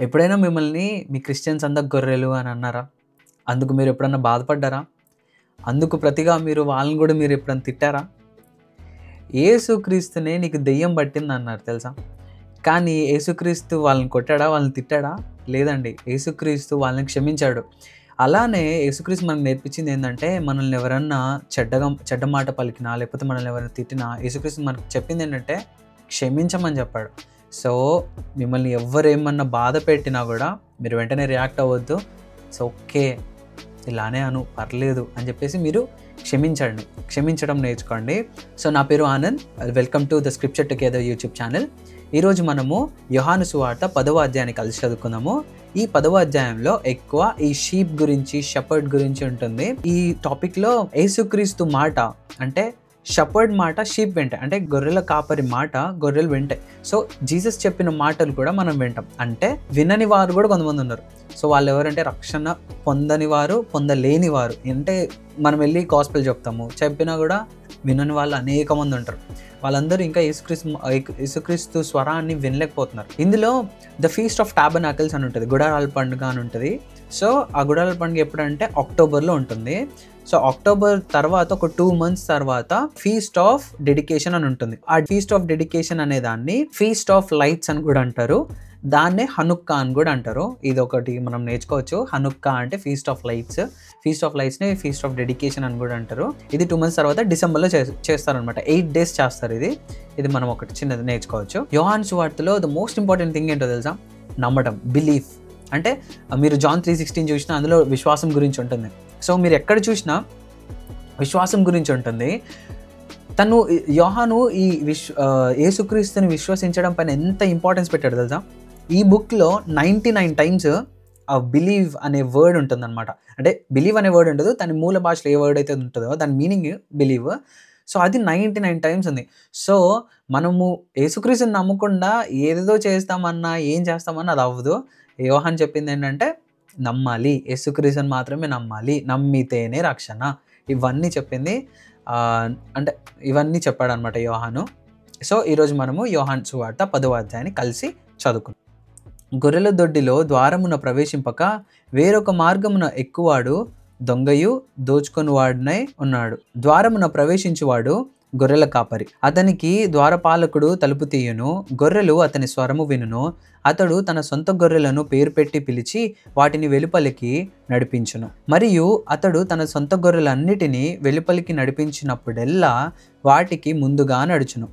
ఎప్పుడైనా మిమ్మల్ని మీ క్రిస్టియన్స్ అంతా గొర్రెలు అని అన్నారా? అందుకు మీరు ఎప్పుడన్నా బాధపడ్డారా? అందుకు ప్రతిగా వాళ్ళని గూడా మీరు ఎప్పుడన్నా తిట్టారా? యేసుక్రీస్తునే నీకు దెయ్యం పట్టిందన్నారు తెలుసా? కానీ యేసుక్రీస్తు వాళ్ళని కొట్టాడా? వాళ్ళని తిట్టాడా? లేదండి. యేసుక్రీస్తు వాళ్ళని క్షమించాడు. అలానే యేసుక్రీస్తు మనకు నేర్పించింది ఏందంటే, మనల్ని ఎవరన్నా చెడ్డ మాట పలికినా, లేకపోతే మనల్ని ఎవరైనా తిట్టినా, యేసుక్రీస్తు మనకు చెప్పింది ఏంటంటే క్షమించమని చెప్పాడు. సో, మిమ్మల్ని ఎవ్వరేమన్నా బాధ పెట్టినా గూడా మీరు వెంటనే రియాక్ట్ అవ్వద్దు. It's okay. ఇలానే అను, పర్లేదు అని చెప్పేసి మీరు క్షమించండి. క్షమించడం నేర్చుకోండి. సో, నా పేరు Anand. Welcome to the scripture together YouTube channel. ఈరోజు మనము యోహాను సువార్త 10వ అధ్యాయాన్ని కలిసి చదువుకుందాము. ఈ 10వ అధ్యాయంలో ఎక్కువ ఈ షీప్ గురించి, షెపర్డ్ గురించి ఉంటుంది. ఈ టాపిక్లో యేసుక్రీస్తు మాట అంటే షెపర్డ్ మాట షీప్ వింటాయి. అంటే గొర్రెల కాపరి మాట గొర్రెలు వింటాయి. సో జీసస్ చెప్పిన మాటలు కూడా మనం వింటాం. అంటే వినని వారు కూడా కొంతమంది ఉన్నారు. సో వాళ్ళు ఎవరంటే రక్షణ పొందని వారు, పొందలేని వారు. అంటే మనం వెళ్ళి గాస్పెల్ చెప్తాము, చెప్పినా కూడా వినని వాళ్ళు అనేక మంది ఉంటారు. వాళ్ళందరూ ఇంకా యేసుక్రీస్తు స్వరాన్ని వినలేకపోతున్నారు. ఇందులో ద ఫీస్ట్ ఆఫ్ టాబర్నాకిల్స్ అని ఉంటుంది, గుడారాల పండుగ అని ఉంటుంది. సో ఆ గుడారాల పండుగ ఎప్పుడంటే అక్టోబర్లో ఉంటుంది. సో అక్టోబర్ తర్వాత ఒక 2 months తర్వాత ఫీస్ట్ ఆఫ్ డెడికేషన్ అని ఉంటుంది. ఆ ఫీస్ట్ ఆఫ్ డెడికేషన్ అనే దాన్ని ఫీస్ట్ ఆఫ్ లైట్స్ అని కూడా అంటారు. దాన్నే హనుక్కా అని కూడా అంటారు. ఇది ఒకటి మనం నేర్చుకోవచ్చు. హనుక్కా అంటే feast of lights. Feast of లైట్స్ని ఫీస్ట్ ఆఫ్ డెడికేషన్ అని కూడా అంటారు. ఇది 2 months తర్వాత డిసెంబర్లో చేస్తారనమాట. 8 days చేస్తారు. ఇది మనం ఒకటి చిన్నది నేర్చుకోవచ్చు. యోహాను సువార్తలో ద మోస్ట్ ఇంపార్టెంట్ థింగ్ ఏంటో తెలుసా? నమ్మడం, బిలీఫ్. అంటే మీరు జాన్ 3:16 చూసినా అందులో విశ్వాసం గురించి ఉంటుంది. సో మీరు ఎక్కడ చూసినా విశ్వాసం గురించి ఉంటుంది. యోహాను ఈ యేసుక్రీస్తుని విశ్వసించడం పైన ఎంత ఇంపార్టెన్స్ పెట్టాడు తెలుసా? ఈ బుక్లో 99 times ఆ బిలీవ్ అనే వర్డ్ ఉంటుందన్నమాట. అంటే బిలీవ్ అనే వర్డ్ ఉండదు, దాని మూల భాషలో ఏ వర్డ్ అయితే ఉంటుందో దాని మీనింగ్ బిలీవ్. సో అది 99 times ఉంది. సో మనము యేసుక్రీస్తుని నమ్మకుండా ఏదేదో చేస్తామన్నా, ఏం చేస్తామన్నా అది అవ్వదు. యోహాను చెప్పింది ఏంటంటే నమ్మాలి, యేసుక్రీస్తుని మాత్రమే నమ్మాలి, నమ్మితేనే రక్షణ. ఇవన్నీ చెప్పింది. అంటే ఇవన్నీ చెప్పాడు అనమాట యోహాను. సో ఈరోజు మనము యోహాను సువార్త 10వ అధ్యాయాన్ని కలిసి చదువుకుందాం. గొర్రెల దొడ్డిలో ద్వారమున ప్రవేశింపక వేరొక మార్గమున ఎక్కువాడు దొంగయు దోచుకొనివాడునై ఉన్నాడు. ద్వారమున ప్రవేశించువాడు గొర్రెల కాపరి. అతనికి ద్వారపాలకుడు తలుపు తీయును. గొర్రెలు అతని స్వరము వినును. అతడు తన సొంత గొర్రెలను పేరు పెట్టి పిలిచి వాటిని వెలుపలికి నడిపించును. మరియు అతడు తన సొంత గొర్రెలన్నిటినీ వెలుపలికి నడిపించినప్పుడెల్లా వాటికి ముందుగా నడుచును.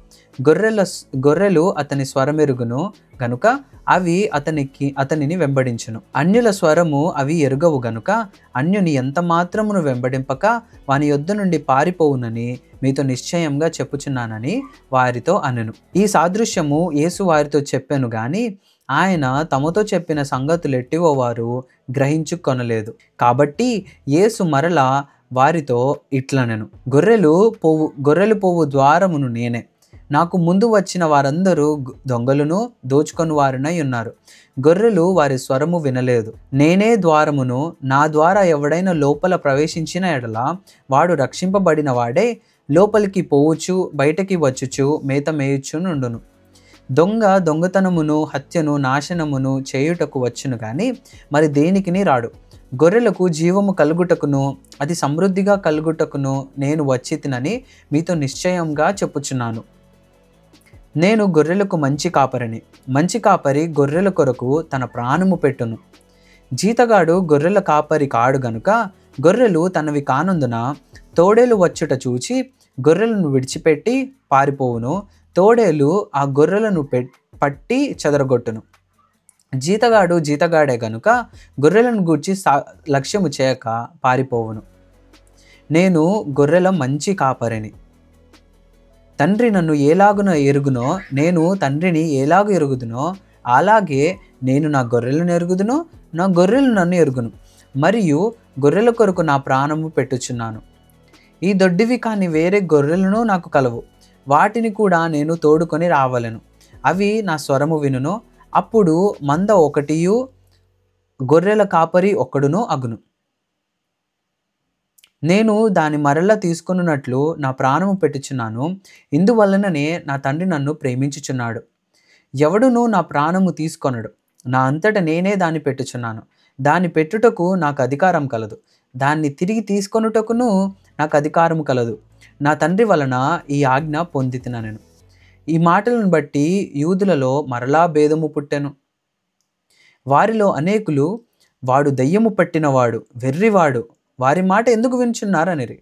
గొర్రెలు అతని స్వరమెరుగును గనుక అవి అతనిని వెంబడించును. అన్యుల స్వరము అవి ఎరుగవు గనుక అన్యుని ఎంత మాత్రమును వెంబడింపక వాని యొద్ద నుండి పారిపోవునని మీతో నిశ్చయంగా చెప్పుచున్నానని వారితో అనెను. ఈ సాదృశ్యము యేసు వారితో చెప్పెను గాని ఆయన తమతో చెప్పిన సంగతులు ఎట్టివో వారు గ్రహించుకొనలేదు. కాబట్టి యేసు మరలా వారితో ఇట్లనెను, గొర్రెలు పోవు ద్వారమును నేనే. నాకు ముందు వచ్చిన వారందరూ దొంగలను దోచుకొని వారినై ఉన్నారు. గొర్రెలు వారి స్వరము వినలేదు. నేనే ద్వారమును. నా ద్వారా ఎవడైనా లోపల ప్రవేశించిన ఎడల వాడు రక్షింపబడిన వాడే లోపలికి పోవచ్చు, బయటకి వచ్చుచు మేత మేయుచు నుండును. దొంగతనమును, హత్యను, నాశనమును చేయుటకు వచ్చును కానీ మరి దేనికిని రాడు. గొర్రెలకు జీవము కలుగుటకును అది సమృద్ధిగా కలుగుటకును నేను వచ్చి తినని మీతో నిశ్చయంగా చెప్పుచున్నాను. నేను గొర్రెలకు మంచి కాపరిని. మంచి కాపరి గొర్రెల కొరకు తన ప్రాణము పెట్టును. జీతగాడు గొర్రెల కాపరి కాడు గనుక గొర్రెలు తనవి కానందున తోడేలు వచ్చుట చూచి గొర్రెలను విడిచిపెట్టి పారిపోవును. తోడేలు ఆ గొర్రెలను పట్టి చెదరగొట్టును. జీతగాడు జీతగాడే గనుక గొర్రెలను గూర్చి లక్ష్యము చేయక పారిపోవును. నేను గొర్రెల మంచి కాపరిని. తండ్రి నన్ను ఎలాగున ఎరుగునో నేను తండ్రిని ఎలాగ ఎరుగుదునో అలాగే నేను నా గొర్రెలను ఎరుగుదును, నా గొర్రెలు నన్ను ఎరుగును. మరియు గొర్రెల కొరకు నా ప్రాణము పెట్టుచున్నాను. ఈ దొడ్డివి కాని వేరే గొర్రెలను నాకు కలవు. వాటిని కూడా నేను తోడుకొని రావలెను. అవి నా స్వరము వినును. అప్పుడు మంద ఒకటియు గొర్రెల కాపరి ఒక్కడును అగును. నేను దాని మరలా తీసుకొనున్నట్లు నా ప్రాణము పెట్టుచున్నాను. ఇందువలననే నా తండ్రి నన్ను ప్రేమించుచున్నాడు. ఎవడునూ నా ప్రాణము తీసుకొనడు. నా అంతట నేనే దాన్ని పెట్టుచున్నాను. దాన్ని పెట్టుటకు నాకు అధికారం కలదు. దాన్ని తిరిగి తీసుకొనుటకును నాకు అధికారం కలదు. నా తండ్రి వలన ఈ ఆజ్ఞ పొందితినెను. ఈ మాటలను బట్టి యూదులలో మరలా భేదము పుట్టెను. వారిలో అనేకులు, వాడు దయ్యము పట్టినవాడు, వెర్రివాడు, వారి మాట ఎందుకు వినుచున్నారనిరి.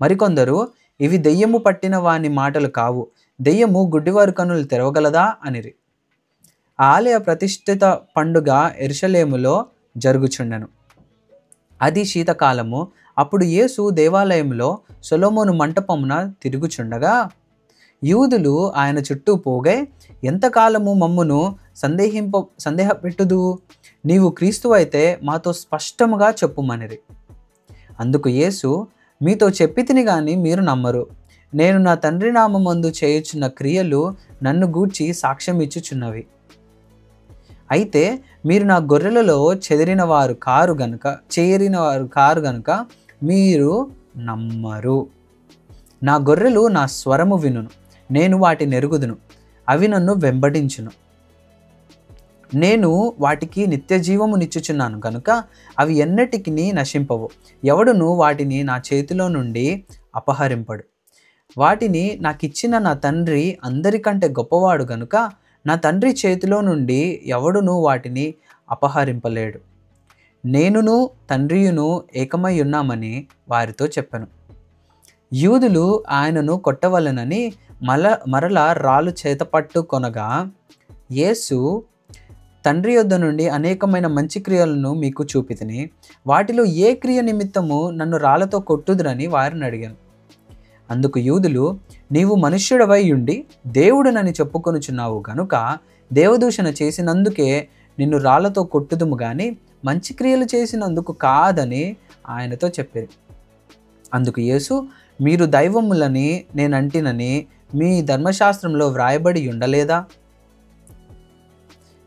మరికొందరు, ఇవి దెయ్యము పట్టిన వాని మాటలు కావు, దెయ్యము గుడ్డివారి కన్నులు తెరవగలదా అనిరి. ఆలయ ప్రతిష్ఠిత పండుగ యెరూషలేములో జరుగుచుండెను. అది శీతకాలము. అప్పుడు యేసు దేవాలయంలో సొలొమోను మంటపమున తిరుగుచుండగా యూదులు ఆయన చుట్టూ పోగై, ఎంతకాలము మమ్మును సందేహపెట్టుదు? నీవు క్రీస్తు అయితే మాతో స్పష్టముగా చెప్పుమనిరి. అందుకు యేసు, మీతో చెప్పితిని గాని మీరు నమ్మరు. నేను నా తండ్రి నామమందు చేయుచున్న క్రియలు నన్ను గూర్చి సాక్ష్యం ఇచ్చుచున్నవి. అయితే మీరు నా గొర్రెలలో చేరిన వారు కారు గనుక మీరు నమ్మరు. నా గొర్రెలు నా స్వరము వినును, నేను వాటిని ఎరుగుదును, అవి నన్ను వెంబడించును. నేను వాటికి నిత్య జీవము నిచ్చుచున్నాను గనుక అవి ఎన్నటికి నశింపవు. ఎవడును వాటిని నా చేతిలో నుండి అపహరింపడు. వాటిని నాకిచ్చిన నా తండ్రి అందరికంటే గొప్పవాడు గనుక నా తండ్రి చేతిలో నుండి ఎవడును వాటిని అపహరింపలేడు. నేనును తండ్రియును ఏకమై ఉన్నామని వారితో చెప్పాను. యూదులు ఆయనను కొట్టవలెనని మరలా రాళ్ళు చేతపట్టుకొనగా యేసు, తండ్రి యొద్ద నుండి అనేకమైన మంచి క్రియలను మీకు చూపితిని, వాటిలో ఏ క్రియ నిమిత్తము నన్ను రాళ్లతో కొట్టుదురని వారిని అడిగాను. అందుకు యూదులు, నీవు మనుష్యుడవై ఉండి దేవుడునని చెప్పుకొనుచున్నావు గనుక దేవదూషణ చేసినందుకే నిన్ను రాళ్లతో కొట్టుదుము గాని మంచి క్రియలు చేసినందుకు కాదని ఆయనతో చెప్పారు. అందుకు యేసు, మీరు దైవములని నేనంటినని మీ ధర్మశాస్త్రంలో వ్రాయబడి ఉండలేదా?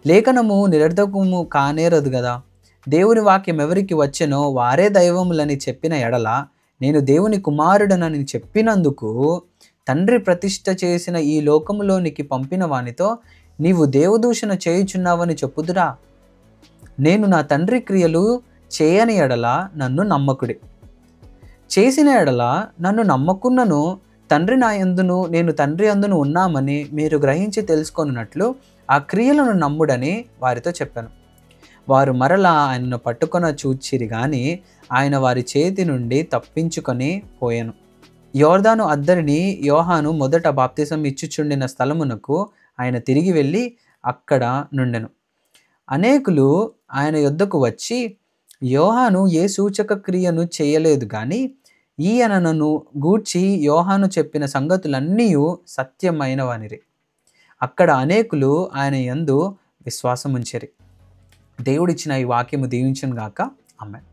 లేఖనము నిరర్ధకము కానేరదు గదా. దేవుని వాక్యం ఎవరికి వచ్చెనో వారే దైవములని చెప్పిన ఎడల నేను దేవుని కుమారుడనని చెప్పినందుకు తండ్రి ప్రతిష్ఠ చేసిన ఈ లోకములోనికి పంపిన వానితో నీవు దేవదూషణ చేయుచున్నావని చెప్పుదురా? నేను నా తండ్రి క్రియలు చేయని ఎడల నన్ను నమ్మకుడి. చేసిన ఎడల నన్ను నమ్మకున్నను తండ్రి నా యందును నేను తండ్రి యందును ఉన్నామని మీరు గ్రహించి తెలుసుకొనున్నట్లు ఆ క్రియలను నమ్ముడని వారితో చెప్పాను. వారు మరలా ఆయనను పట్టుకొన చూచిరి గాని ఆయన వారి చేతి నుండి తప్పించుకొని పోయెను. యోర్దాను అద్దరిని యోహాను మొదట బాప్తిసం ఇచ్చుచుండిన స్థలమునకు ఆయన తిరిగి వెళ్ళి అక్కడ నుండెను. అనేకులు ఆయన యొద్దకు వచ్చి, యోహాను ఏ సూచక క్రియను చేయలేదు గాని ఈయనను గూర్చి యోహాను చెప్పిన సంగతులన్నీ సత్యమైనవనిరి. అక్కడ అనేకులు ఆయన యందు విశ్వాసముంచిరి. దేవుడిచ్చిన ఈ వాక్యము దీవించును గాక. ఆమేన్.